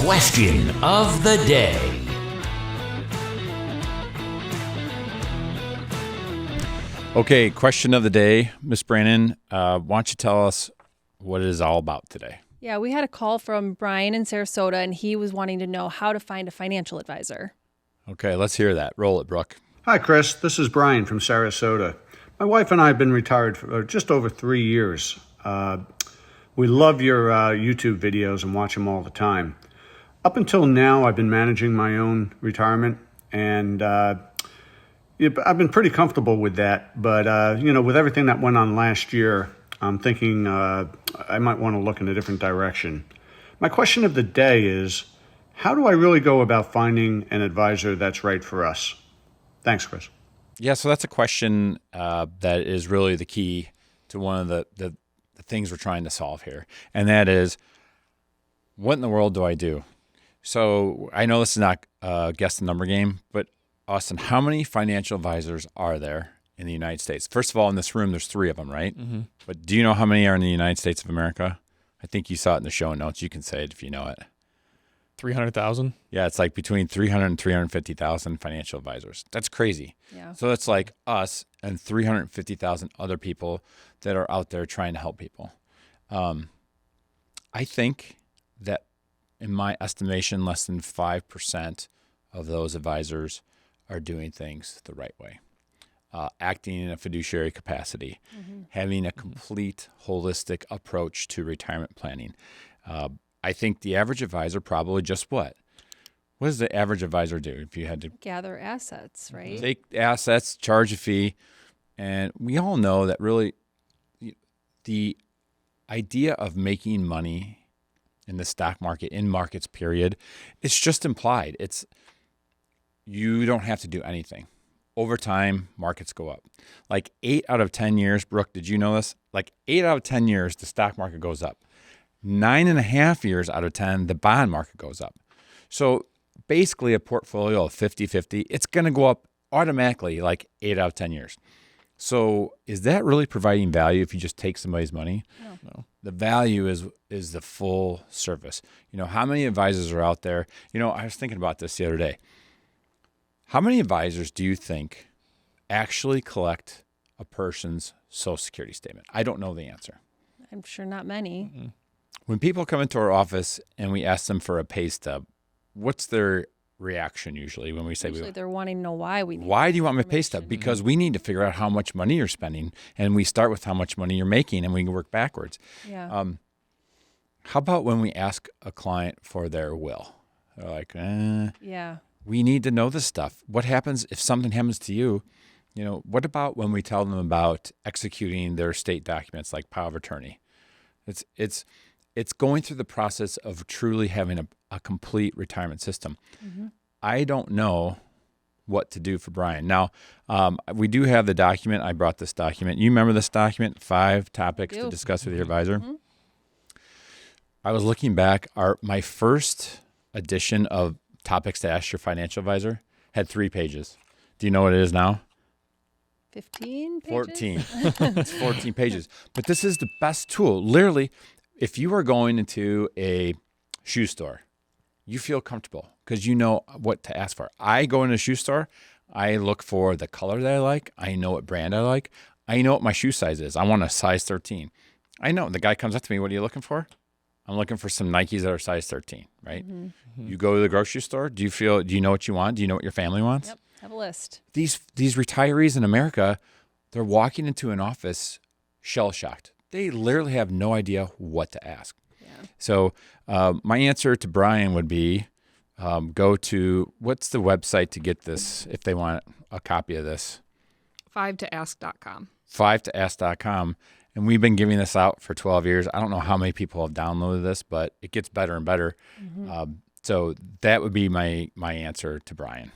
Question of the day. Okay, question of the day. Miss Brannon, why don't you tell us what it is all about today? Yeah, we had a call from Brian in Sarasota, and he was wanting to know how to find a financial advisor. Okay, let's hear that. Roll it, Brooke. Hi, Chris. This is Brian from Sarasota. My wife and I have been retired for just over 3 years. We love your YouTube videos and watch them all the time. Up until now, I've been managing my own retirement, and I've been pretty comfortable with that. But, with everything that went on last year, I'm thinking I might want to look in a different direction. My question of the day is, how do I really go about finding an advisor that's right for us? Thanks, Chris. Yeah, so that's a question that is really the key to one of the things we're trying to solve here. And that is, what in the world do I do? So I know this is not a guess the number game, but Austin, how many financial advisors are there in the United States? First of all, in this room, there's 3 of them, right? Mm-hmm. But do you know how many are in the United States of America? I think you saw it in the show notes. You can say it if you know it. 300,000? Yeah, it's like between 300 and 350,000 financial advisors. That's crazy. Yeah. So it's like us and 350,000 other people that are out there trying to help people. I think that, in my estimation, less than 5% of those advisors are doing things the right way. Acting in a fiduciary capacity, having a complete holistic approach to retirement planning. I think the average advisor probably just what? What does the average advisor do if you had to Gather assets, right? take assets, charge a fee? And we all know that really the idea of making money in the stock market, in markets, period, it's just implied. It's you don't have to do anything. Over time, markets go up. Like 8 out of 10 years, Brooke, did you know this? Like 8 out of 10 years, the stock market goes up. 9.5 years out of 10, the bond market goes up. So basically a portfolio of 50-50, it's going to go up automatically like 8 out of 10 years. So is that really providing value if you just take somebody's money? No. The value is the full service. How many advisors are out there? I was thinking about this the other day. How many advisors do you think actually collect a person's Social Security statement? I don't know the answer. I'm sure not many. Mm-hmm. When people come into our office and we ask them for a pay stub, what's their reaction usually when we say, Usually they're wanting to know why we need why do you want my pay stub? Because we need to figure out how much money you're spending, and we start with how much money you're making, and we can work backwards. Yeah. How about when we ask a client for their will? They're like, Yeah. we need to know this stuff. What happens if something happens to you? What about when we tell them about executing their state documents like power of attorney? It's going through the process of truly having a complete retirement system. Mm-hmm. I don't know what to do for Brian. Now, we do have the document. I brought this document. You remember this document, 5 topics to discuss with your advisor? Mm-hmm. I was looking back. My first edition of topics to ask your financial advisor had 3 pages. Do you know what it is now? 15 pages? 14. It's 14 pages. But this is the best tool. Literally, if you are going into a shoe store, you feel comfortable because you know what to ask for. I go into a shoe store. I look for the color that I like. I know what brand I like. I know what my shoe size is. I want a size 13. I know. The guy comes up to me, what are you looking for? I'm looking for some Nikes that are size 13, right? Mm-hmm. You go to the grocery store. Do you know what you want? Do you know what your family wants? Yep. Have a list. These retirees in America, they're walking into an office shell-shocked. They literally have no idea what to ask. Yeah. So my answer to Brian would be go to, what's the website to get this if they want a copy of this? 5toask.com. 5toask.com. And we've been giving this out for 12 years. I don't know how many people have downloaded this, but it gets better and better. Mm-hmm. So that would be my answer to Brian.